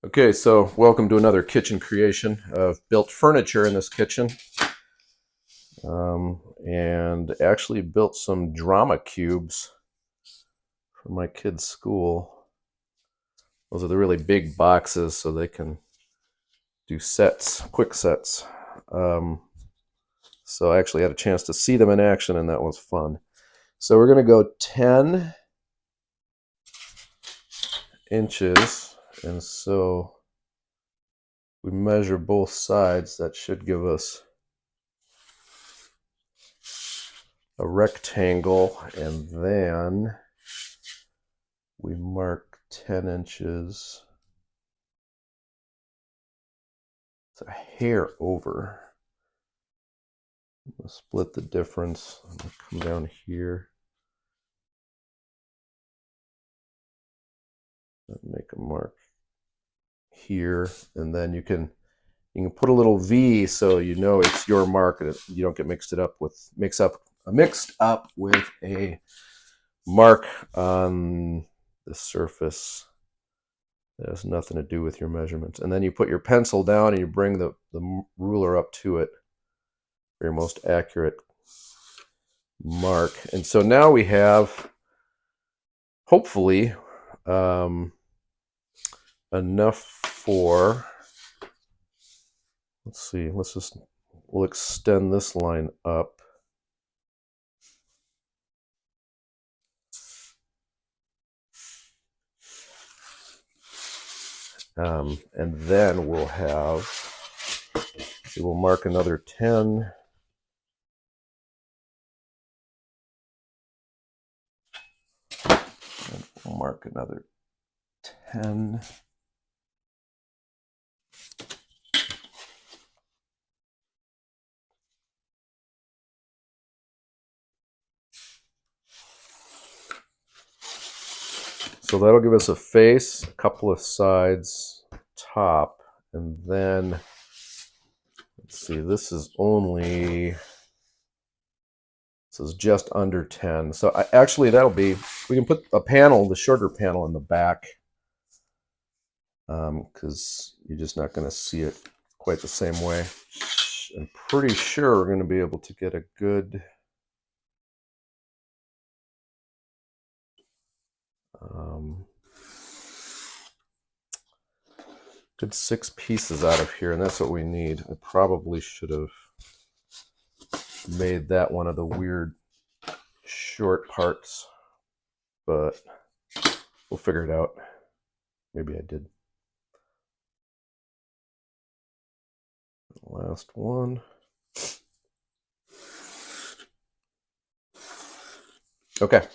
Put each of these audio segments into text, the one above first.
Okay, so welcome to another kitchen creation. I've built furniture in this kitchen and actually built some drama cubes for my kids' school. Those are the really big boxes so they can do sets, quick sets. So I actually had a chance to see them in action and that was fun. So we're going to go 10 inches, and so we measure both sides. That should give us a rectangle, and then we mark 10 inches. It's a hair over. I'm going to split the difference. I'm going to come down here and make a mark here, and then you can put a little V so you know it's your mark and you don't get mixed up with a mark on the surface that has nothing to do with your measurements. And then you put your pencil down and you bring the ruler up to it for your most accurate mark. And so now we have, hopefully, enough for, let's see, we'll extend this line up. And then we'll have, see, we'll mark another 10. And we'll mark another 10. So that'll give us a face, a couple of sides, top, and then, let's see, this is just under 10. So actually that'll be, we can put a panel, the shorter panel in the back, because you're just not going to see it quite the same way. I'm pretty sure we're going to be able to get a good good 6 pieces out of here, and that's what we need. I probably should have made that one of the weird short parts, but we'll figure it out. Maybe I did. Last one. Okay,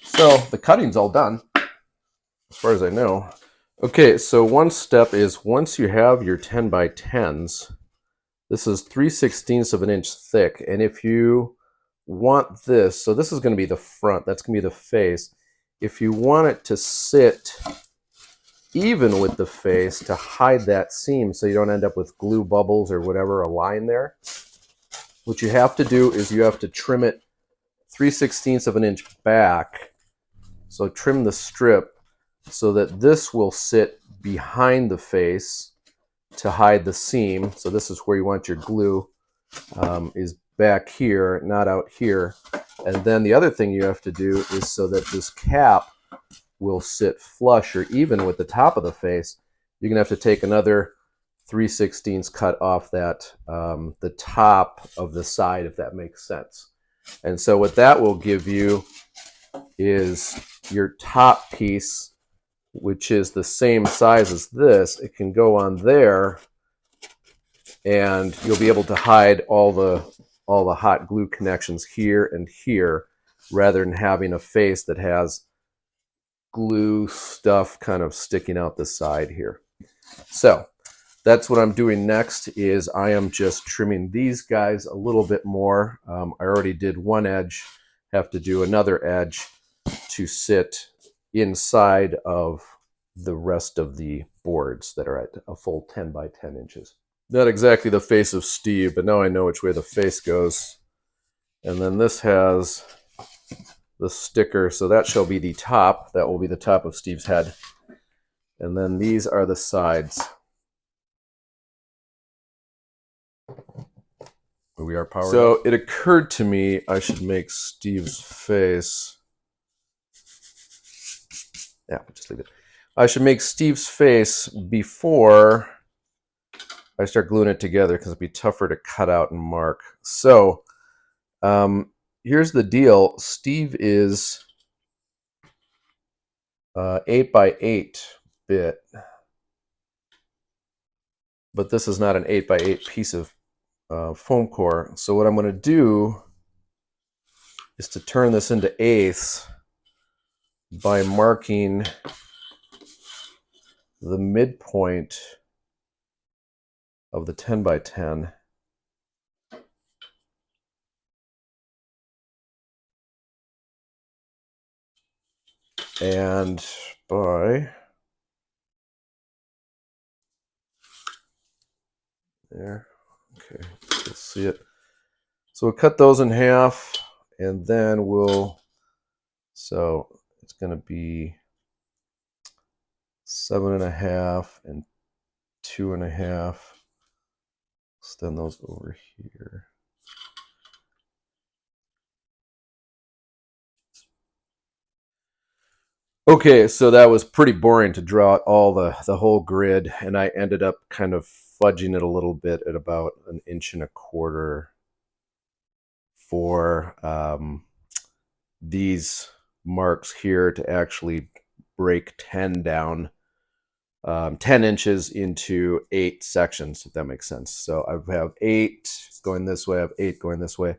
so the cutting's all done as far as I know. Okay, so one step is, once you have your 10 by 10s, this is 3/16 of an inch thick, and if you want this, so this is going to be the front, that's going to be the face. If you want it to sit even with the face to hide that seam so you don't end up with glue bubbles or whatever, a line there, what you have to do is you have to trim it 3/16 of an inch back. So trim the strip so that this will sit behind the face to hide the seam. So this is where you want your glue, is back here, not out here. And then the other thing you have to do is, so that this cap will sit flush or even with the top of the face, you're going to have to take another 3/16 cut off that, the top of the side, if that makes sense. And so what that will give you is your top piece, which is the same size as this. It can go on there, and you'll be able to hide all the hot glue connections here and here, rather than having a face that has glue stuff kind of sticking out the side here. So that's what I'm doing next, is I am just trimming these guys a little bit more. I already did one edge, have to do another edge to sit inside of the rest of the boards that are at a full 10 by 10 inches. Not exactly the face of Steve, but now I know which way the face goes. And then this has the sticker, so that shall be the top. That will be the top of Steve's head. And then these are the sides. We are powered up. It occurred to me I should make Steve's face. Yeah, just leave it. I should make Steve's face before I start gluing it together because it'd be tougher to cut out and mark. So here's the deal. Steve is 8x8 bit, but this is not an 8x8 piece of foam core. So what I'm going to do is to turn this into eighths by marking the midpoint of the 10x10. And by there, okay, you'll see it. So we'll cut those in half, and then so it's going to be 7.5 and 2.5. Extend those over here. Okay, so that was pretty boring to draw out all the whole grid, and I ended up kind of fudging it a little bit at about 1.25 inches for these marks here to actually break 10 down, 10 inches into 8 sections, if that makes sense. So I have 8 going this way, I have 8 going this way.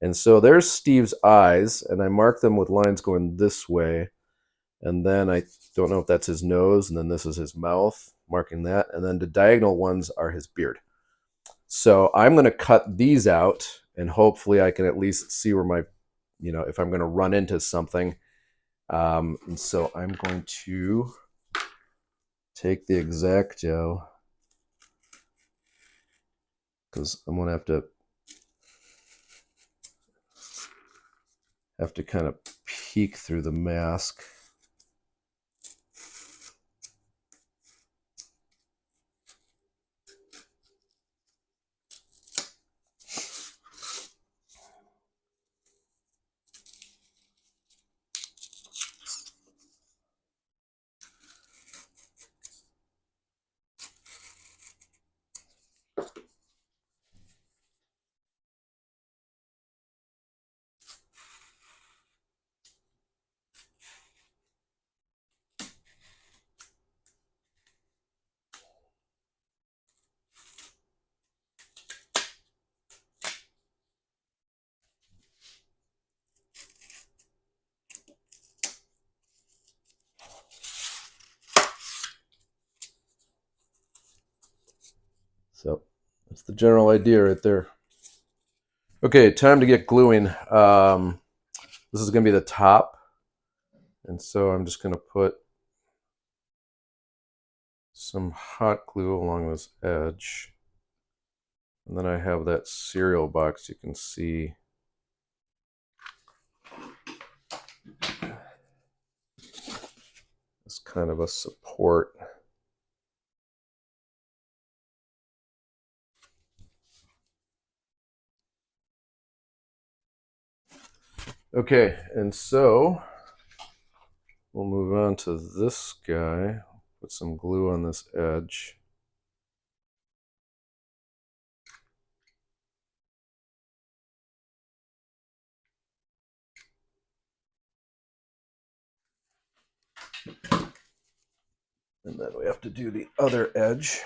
And so there's Steve's eyes, and I mark them with lines going this way. And then I don't know if that's his nose, and then this is his mouth, marking that. And then the diagonal ones are his beard. So I'm going to cut these out, and hopefully I can at least see where my, if I'm going to run into something. And so I'm going to take the X-Acto, because I'm going to have to kind of peek through the mask. So that's the general idea right there. Okay, time to get gluing. This is going to be the top. And so I'm just going to put some hot glue along this edge. And then I have that cereal box you can see. It's kind of a support. Okay, and so we'll move on to this guy. Put some glue on this edge. And then we have to do the other edge.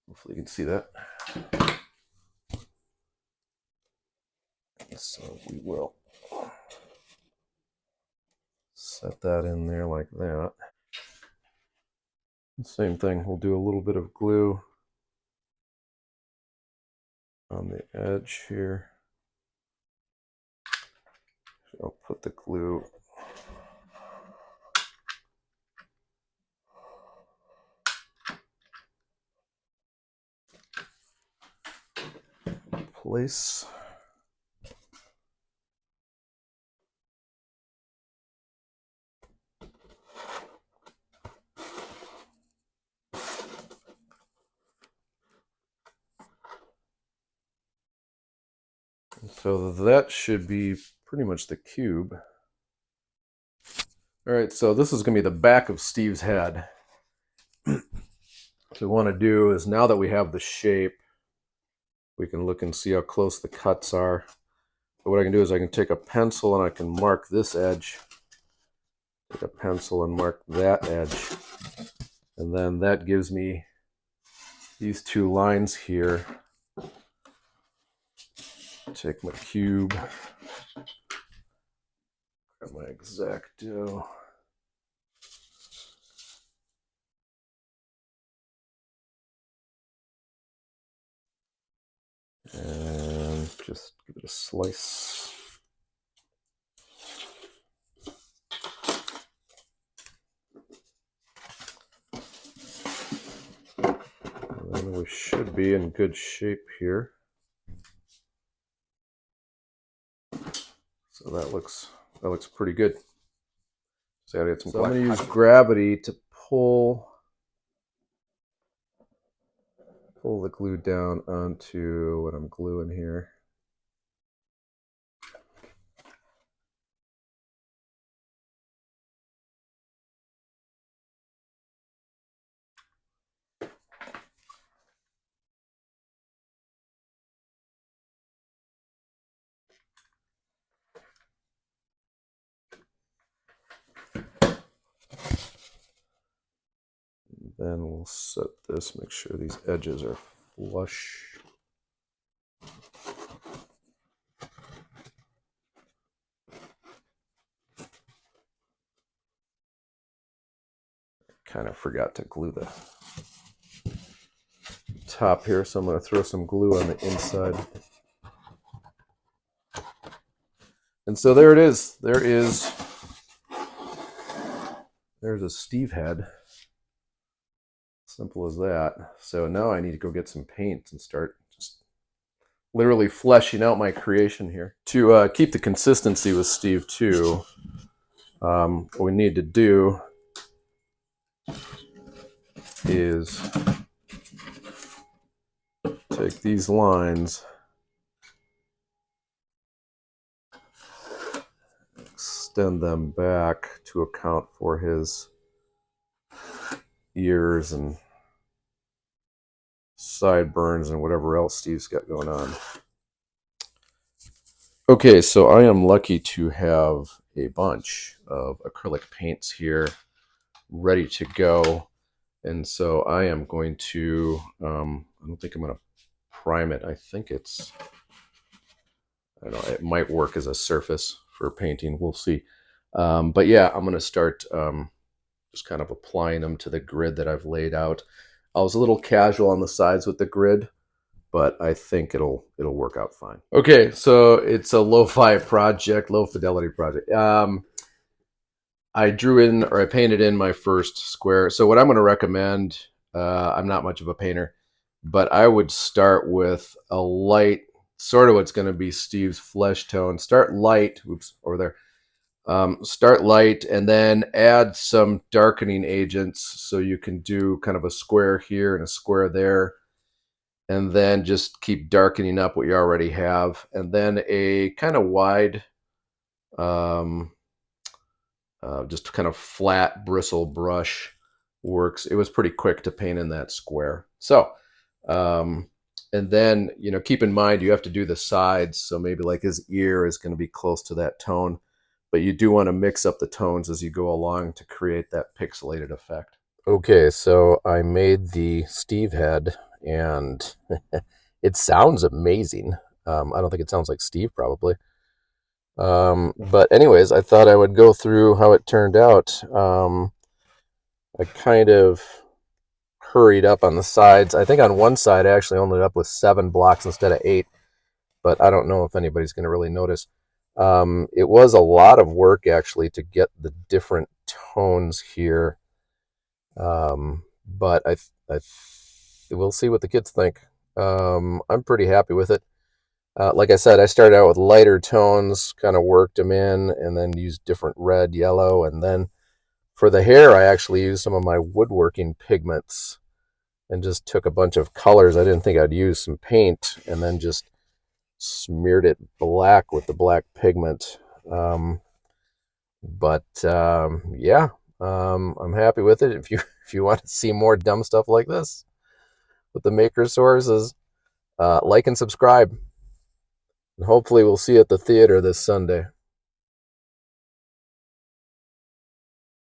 Hopefully you can see that. So we will set that in there like that. Same thing, we'll do a little bit of glue on the edge here. So I'll put the glue in place. So that should be pretty much the cube. All right, so this is going to be the back of Steve's head. What we want to do is, now that we have the shape, we can look and see how close the cuts are. But what I can do is I can take a pencil and I can mark this edge. Take a pencil and mark that edge. And then that gives me these two lines here. Take my cube, grab my X-Acto. And just give it a slice. And then we should be in good shape here. So that looks pretty good. So I'm going to use gravity to pull the glue down onto what I'm gluing here. Then we'll set this, make sure these edges are flush. Kind of forgot to glue the top here, so I'm going to throw some glue on the inside. And so there it is. There's a Steve head. Simple as that. So now I need to go get some paint and start just literally fleshing out my creation here. To keep the consistency with Steve too, what we need to do is take these lines, extend them back to account for his ears and sideburns and whatever else Steve's got going on. Okay, so I am lucky to have a bunch of acrylic paints here ready to go. And so I am going to, I don't think I'm going to prime it. I think it's, I don't know, it might work as a surface for painting. We'll see. But yeah, I'm going to start just kind of applying them to the grid that I've laid out. I was a little casual on the sides with the grid, but I think it'll work out fine. Okay, so it's a lo-fi project, low fidelity project. I drew in, or I painted in my first square. So what I'm going to recommend, I'm not much of a painter, but I would start with a light, sort of what's going to be Steve's flesh tone. Start light, oops, over there. Start light and then add some darkening agents, so you can do kind of a square here and a square there, and then just keep darkening up what you already have. And then a kind of wide, just kind of flat bristle brush works. It was pretty quick to paint in that square. So, and then, you know, keep in mind you have to do the sides. So maybe like his ear is going to be close to that tone, but you do want to mix up the tones as you go along to create that pixelated effect. Okay, so I made the Steve head, and it sounds amazing. I don't think it sounds like Steve, probably. But anyways, I thought I would go through how it turned out. I kind of hurried up on the sides. I think on one side I actually ended up with 7 blocks instead of 8, but I don't know if anybody's going to really notice. It was a lot of work actually to get the different tones here. But we'll see what the kids think. I'm pretty happy with it. Like I said, I started out with lighter tones, kind of worked them in, and then used different red, yellow, and then for the hair, I actually used some of my woodworking pigments and just took a bunch of colors. I didn't think I'd use some paint, and then just smeared it black with the black pigment. Yeah, I'm happy with it. If you want to see more dumb stuff like this with the maker sources, like and subscribe. And hopefully we'll see you at the theater this Sunday.